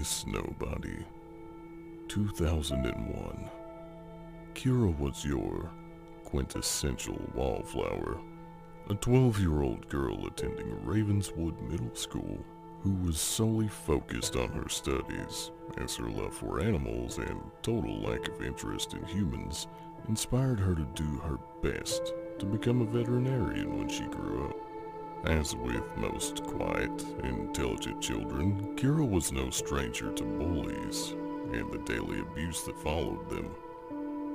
Miss Nobody. 2001. Kira was your quintessential wallflower, a 12-year-old girl attending Ravenswood Middle School who was solely focused on her studies, as her love for animals and total lack of interest in humans inspired her to do her best to become a veterinarian when she grew up. As with most quiet, intelligent children, Kira was no stranger to bullies and the daily abuse that followed them.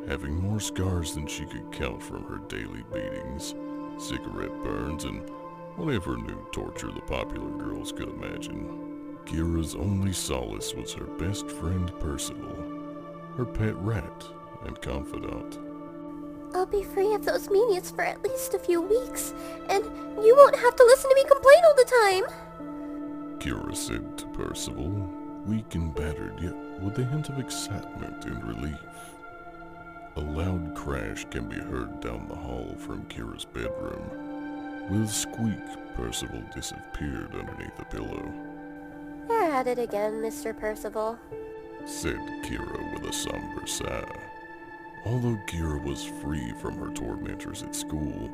Having more scars than she could count from her daily beatings, cigarette burns, and whatever new torture the popular girls could imagine, Kira's only solace was her best friend Percival, her pet rat and confidant. I'll be free of those minions for at least a few weeks, and you won't have to listen to me complain all the time, Kira said to Percival, weak and battered, yet with a hint of excitement and relief. A loud crash can be heard down the hall from Kira's bedroom. With a squeak, Percival disappeared underneath a pillow. You're at it again, Mr. Percival, said Kira with a somber sigh. Although Kira was free from her tormentors at school,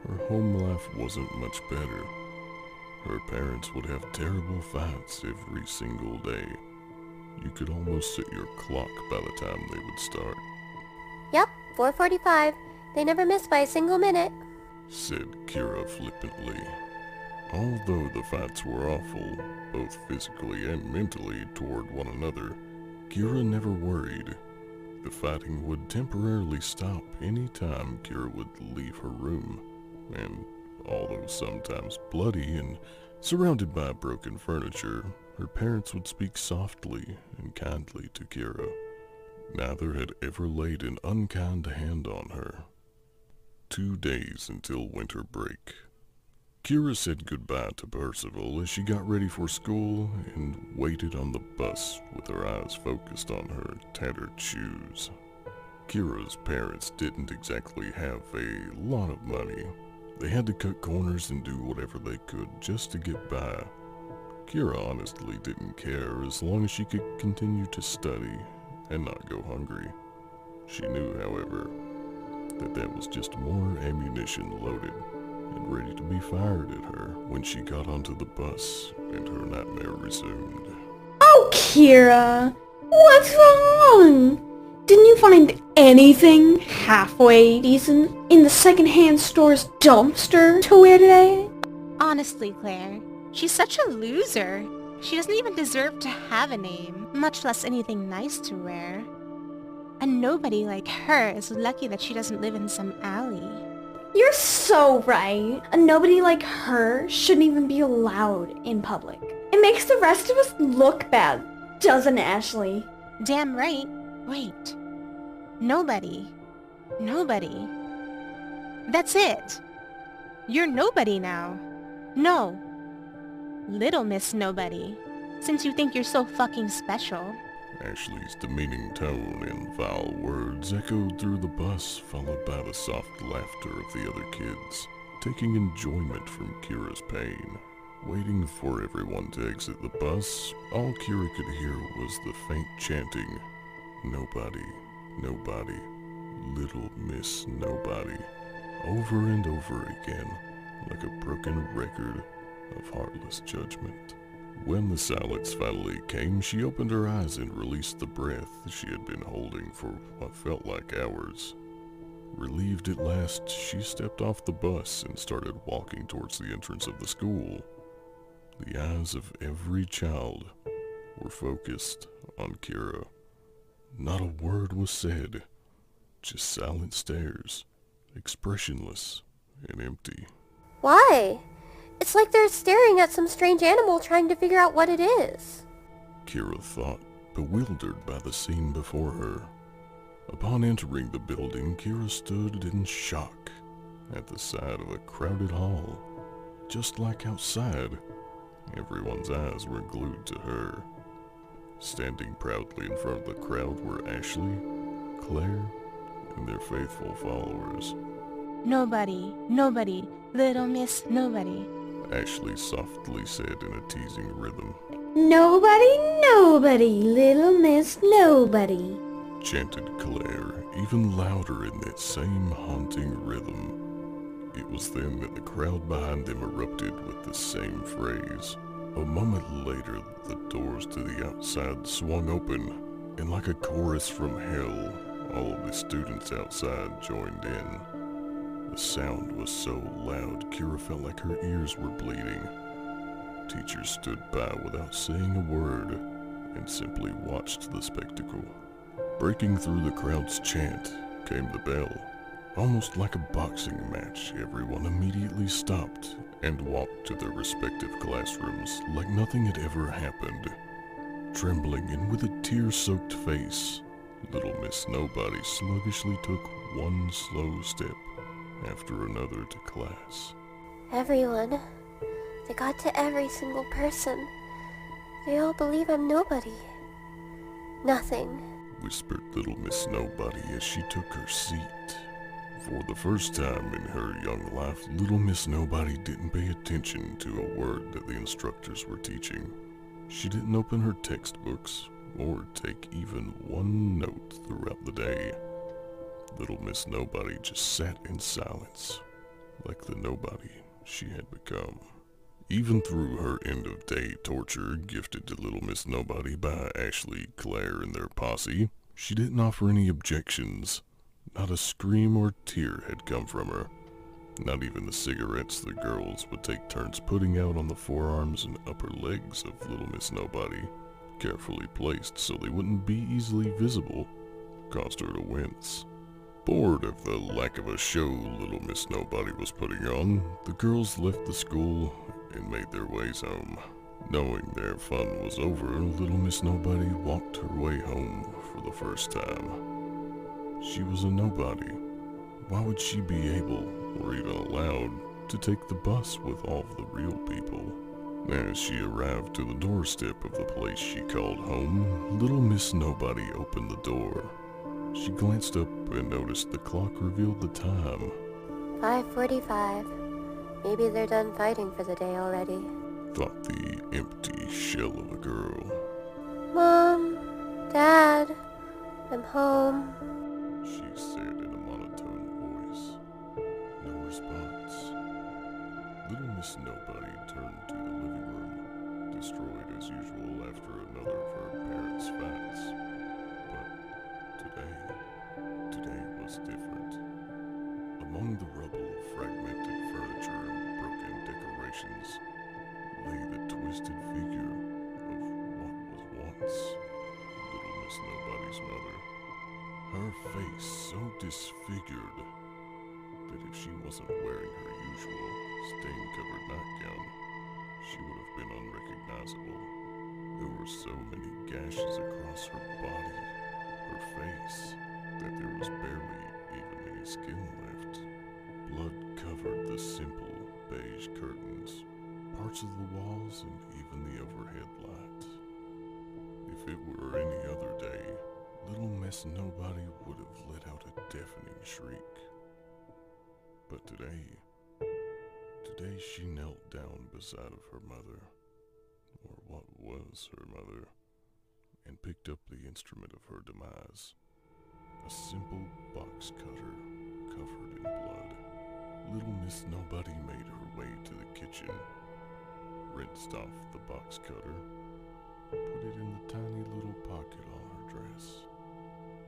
her home life wasn't much better. Her parents would have terrible fights every single day. You could almost set your clock by the time they would start. Yep, 4:45. They never miss by a single minute, said Kira flippantly. Although the fights were awful, both physically and mentally toward one another, Kira never worried. The fighting would temporarily stop any time Kira would leave her room, and although sometimes bloody and surrounded by broken furniture, her parents would speak softly and kindly to Kira. Neither had ever laid an unkind hand on her. 2 days until winter break. Kira said goodbye to Percival as she got ready for school and waited on the bus with her eyes focused on her tattered shoes. Kira's parents didn't exactly have a lot of money. They had to cut corners and do whatever they could just to get by. Kira honestly didn't care as long as she could continue to study and not go hungry. She knew, however, that was just more ammunition loaded and ready to be fired at her when she got onto the bus and her nightmare resumed. Oh, Kira! What's wrong? Didn't you find anything halfway decent in the secondhand store's dumpster to wear today? Honestly, Claire, she's such a loser. She doesn't even deserve to have a name, much less anything nice to wear. And nobody like her is lucky that she doesn't live in some alley. You're so right. A nobody like her shouldn't even be allowed in public. It makes the rest of us look bad, doesn't it, Ashley? Damn right. Wait. Nobody. Nobody. That's it. You're nobody now. No. Little Miss Nobody. Since you think you're so fucking special. Ashley's demeaning tone and vile words echoed through the bus, followed by the soft laughter of the other kids, taking enjoyment from Kira's pain. Waiting for everyone to exit the bus, all Kira could hear was the faint chanting, "Nobody, nobody, little Miss Nobody," over and over again, like a broken record of heartless judgment. When the silence finally came, she opened her eyes and released the breath she had been holding for what felt like hours. Relieved at last, she stepped off the bus and started walking towards the entrance of the school. The eyes of every child were focused on Kira. Not a word was said, just silent stares, expressionless and empty. Why? It's like they're staring at some strange animal trying to figure out what it is, Kira thought, bewildered by the scene before her. Upon entering the building, Kira stood in shock at the side of a crowded hall. Just like outside, everyone's eyes were glued to her. Standing proudly in front of the crowd were Ashley, Claire, and their faithful followers. Nobody, nobody, little Miss Nobody. Ashley softly said in a teasing rhythm. Nobody, nobody, little Miss Nobody. Chanted Claire, even louder in that same haunting rhythm. It was then that the crowd behind them erupted with the same phrase. A moment later, the doors to the outside swung open, and like a chorus from hell, all of the students outside joined in. The sound was so loud, Kira felt like her ears were bleeding. Teachers stood by without saying a word, and simply watched the spectacle. Breaking through the crowd's chant came the bell. Almost like a boxing match, everyone immediately stopped and walked to their respective classrooms like nothing had ever happened. Trembling and with a tear-soaked face, little Miss Nobody sluggishly took one slow step after another to class. Everyone. They got to every single person. They all believe I'm nobody. Nothing. Whispered little Miss Nobody as she took her seat. For the first time in her young life, little Miss Nobody didn't pay attention to a word that the instructors were teaching. She didn't open her textbooks or take even one note throughout the day. Little Miss Nobody just sat in silence, like the nobody she had become. Even through her end-of-day torture gifted to little Miss Nobody by Ashley, Claire, and their posse, she didn't offer any objections. Not a scream or tear had come from her. Not even the cigarettes the girls would take turns putting out on the forearms and upper legs of little Miss Nobody, carefully placed so they wouldn't be easily visible, caused her to wince. Bored of the lack of a show little Miss Nobody was putting on, the girls left the school and made their ways home. Knowing their fun was over, little Miss Nobody walked her way home for the first time. She was a nobody. Why would she be able, or even allowed, to take the bus with all of the real people? As she arrived to the doorstep of the place she called home, little Miss Nobody opened the door. She glanced up and noticed the clock revealed the time. 5:45. Maybe they're done fighting for the day already. Thought the empty shell of a girl. Mom, Dad, I'm home. She said in a monotone voice. No response. Little Miss Nobody turned to the living room, destroyed as usual after another of her parents' fights. But today was different. Among the rubble of fragmented furniture and broken decorations lay the twisted figure of what was once little Miss Nobody's mother. Her face so disfigured that if she wasn't wearing her usual stain-covered nightgown, she would have been unrecognizable. There were so many gashes across her body, her face, that there was barely even any skin left. Blood covered the simple beige curtains, parts of the walls, and even the overhead light. If it were any other day, little Miss Nobody would have let out a deafening shriek. But today she knelt down beside of her mother, or what was her mother, and picked up the instrument of her demise. A simple box cutter covered in blood. Little Miss Nobody made her way to the kitchen, rinsed off the box cutter, put it in the tiny little pocket on her dress,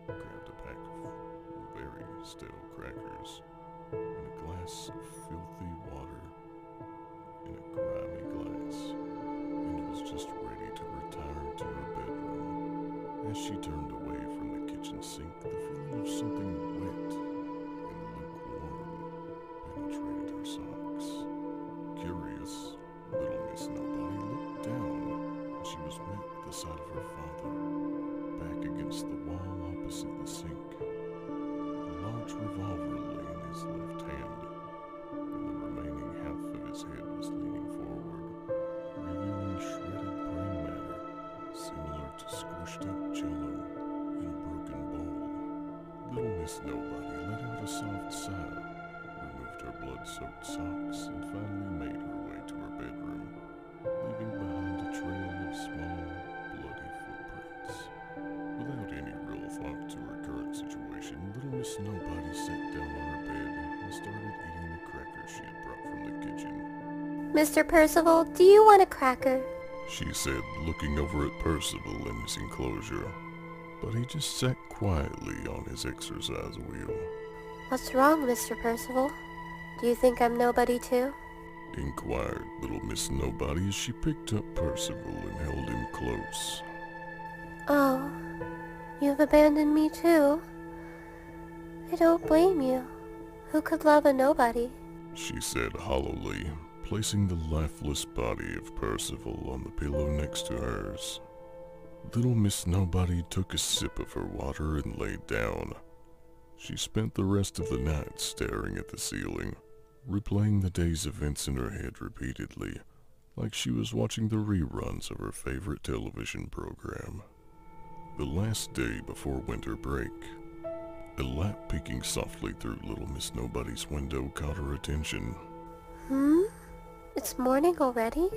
grabbed a pack of very stale crackers, and a glass of filthy water in a grimy glass, and was just ready to retire to her bedroom. As she turned away from the kitchen sink, the feeling of something wet and lukewarm penetrated her socks. Curious, little Miss Nobody looked down, and she was met with the sight of her father, back against the wall opposite the sink. A large revolver lay in his left hand, and the remaining half of his head was leaning forward, revealing shredded brain matter, similar to squished up jello in a broken bowl. Little Miss Nobody let out a soft sigh, removed her blood-soaked socks, and finally made her way to her bedroom, leaving behind a trail of small Miss Nobody sat down on her bed and started eating the crackers she had brought from the kitchen. Mr. Percival, do you want a cracker? She said, looking over at Percival in his enclosure, but he just sat quietly on his exercise wheel. What's wrong, Mr. Percival? Do you think I'm nobody too? Inquired little Miss Nobody as she picked up Percival and held him close. Oh, you've abandoned me too? I don't blame you. Who could love a nobody? She said hollowly, placing the lifeless body of Percival on the pillow next to hers. Little Miss Nobody took a sip of her water and laid down. She spent the rest of the night staring at the ceiling, replaying the day's events in her head repeatedly, like she was watching the reruns of her favorite television program. The last day before winter break, a light peeking softly through little Miss Nobody's window caught her attention. It's morning already?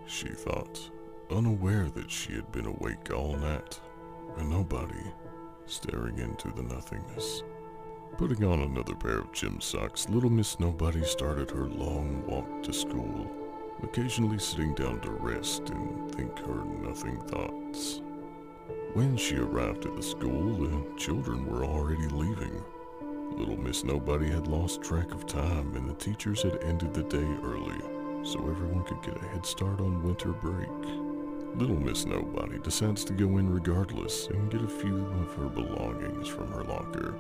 She thought, unaware that she had been awake all night, a nobody, staring into the nothingness. Putting on another pair of gym socks, little Miss Nobody started her long walk to school, occasionally sitting down to rest and think her nothing thoughts. When she arrived at the school, the children were already leaving. Little Miss Nobody had lost track of time and the teachers had ended the day early, so everyone could get a head start on winter break. Little Miss Nobody decides to go in regardless and get a few of her belongings from her locker.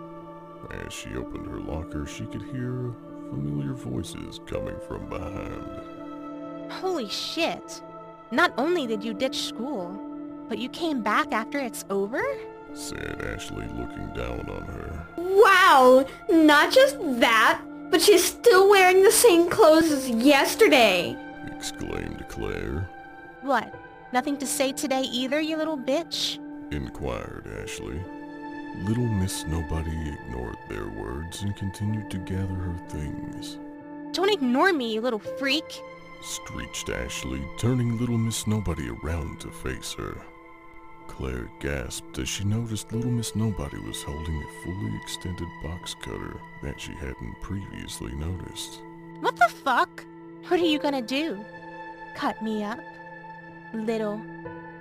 As she opened her locker, she could hear familiar voices coming from behind. Holy shit. Not only did you ditch school, but you came back after it's over? Said Ashley, looking down on her. Wow! Not just that, but she's still wearing the same clothes as yesterday! Exclaimed Claire. What? Nothing to say today either, you little bitch? Inquired Ashley. Little Miss Nobody ignored their words and continued to gather her things. Don't ignore me, you little freak! Screeched Ashley, turning little Miss Nobody around to face her. Claire gasped as she noticed little Miss Nobody was holding a fully extended box cutter that she hadn't previously noticed. What the fuck? What are you gonna do? Cut me up? Little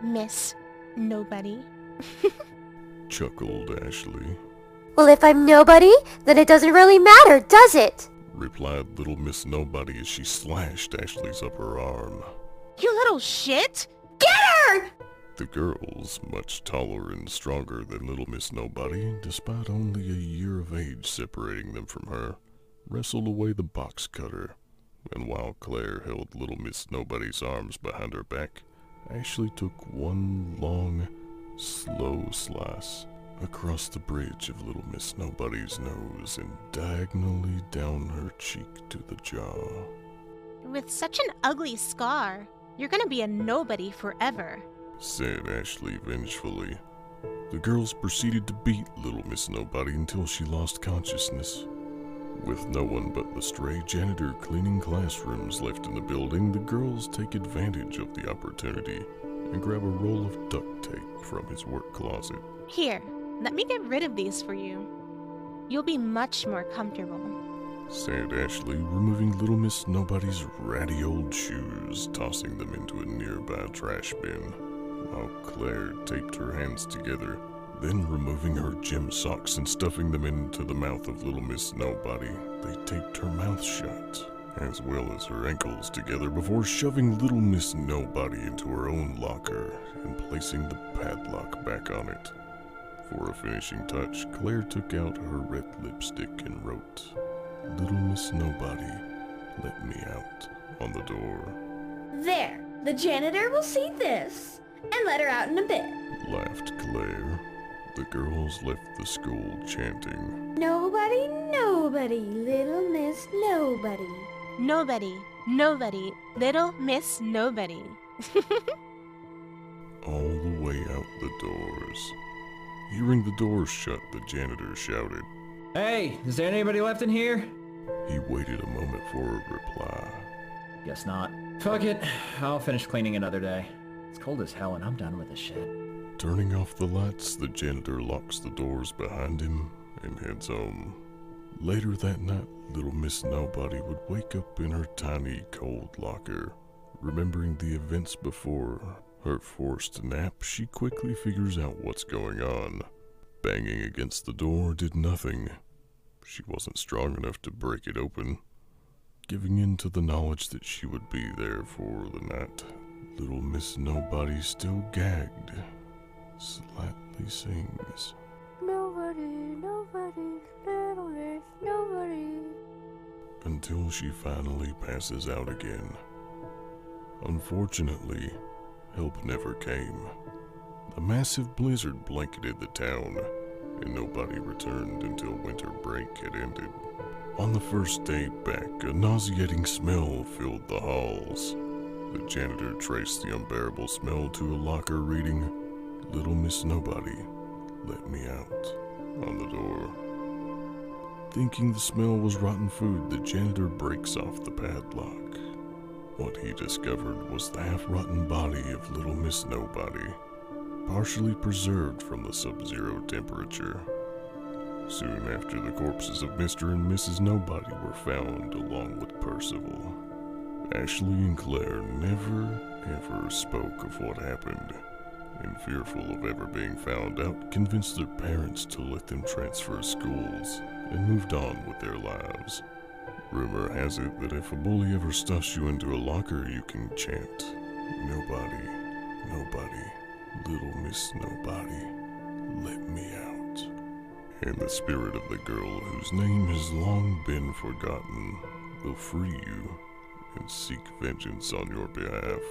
Miss Nobody. Chuckled Ashley. Well, if I'm nobody, then it doesn't really matter, does it? Replied little Miss Nobody as she slashed Ashley's upper arm. You little shit! Get her! The girls, much taller and stronger than little Miss Nobody, despite only a year of age separating them from her, wrestled away the box cutter, and while Claire held little Miss Nobody's arms behind her back, Ashley took one long, slow slice across the bridge of little Miss Nobody's nose and diagonally down her cheek to the jaw. With such an ugly scar, you're gonna be a nobody forever. Said Ashley vengefully. The girls proceeded to beat little Miss Nobody until she lost consciousness. With no one but the stray janitor cleaning classrooms left in the building, the girls take advantage of the opportunity and grab a roll of duct tape from his work closet. Here, let me get rid of these for you. You'll be much more comfortable. Said Ashley, removing little Miss Nobody's ratty old shoes, tossing them into a nearby trash bin, while Claire taped her hands together, then removing her gym socks and stuffing them into the mouth of little Miss Nobody. They taped her mouth shut, as well as her ankles together, before shoving little Miss Nobody into her own locker and placing the padlock back on it. For a finishing touch, Claire took out her red lipstick and wrote, "Little Miss Nobody, let me out," on the door. There, the janitor will see this, and let her out in a bit. Laughed Claire. The girls left the school chanting, Nobody, nobody, little Miss Nobody. Nobody, nobody, little Miss Nobody. all the way out the doors. Hearing the doors shut, the janitor shouted, Hey, is there anybody left in here? He waited a moment for a reply. Guess not. Fuck it, I'll finish cleaning another day. It's cold as hell and I'm done with this shit. Turning off the lights, the janitor locks the doors behind him and heads home. Later that night, little Miss Nobody would wake up in her tiny, cold locker. Remembering the events before her forced nap, she quickly figures out what's going on. Banging against the door did nothing. She wasn't strong enough to break it open. Giving in to the knowledge that she would be there for the night, little Miss Nobody, still gagged, slightly sings, Nobody, nobody, little Miss Nobody. until she finally passes out again. Unfortunately, help never came. A massive blizzard blanketed the town, and nobody returned until winter break had ended. On the first day back, a nauseating smell filled the halls. The janitor traced the unbearable smell to a locker reading, "Little Miss Nobody, let me out," on the door. Thinking the smell was rotten food, the janitor breaks off the padlock. What he discovered was the half-rotten body of little Miss Nobody, partially preserved from the sub-zero temperature. Soon after, the corpses of Mr. and Mrs. Nobody were found along with Percival. Ashley and Claire never, ever spoke of what happened, and fearful of ever being found out, convinced their parents to let them transfer schools and moved on with their lives. Rumor has it that if a bully ever stuffs you into a locker, you can chant, "Nobody, nobody, little Miss Nobody, let me out." And the spirit of the girl whose name has long been forgotten will free you and seek vengeance on your behalf.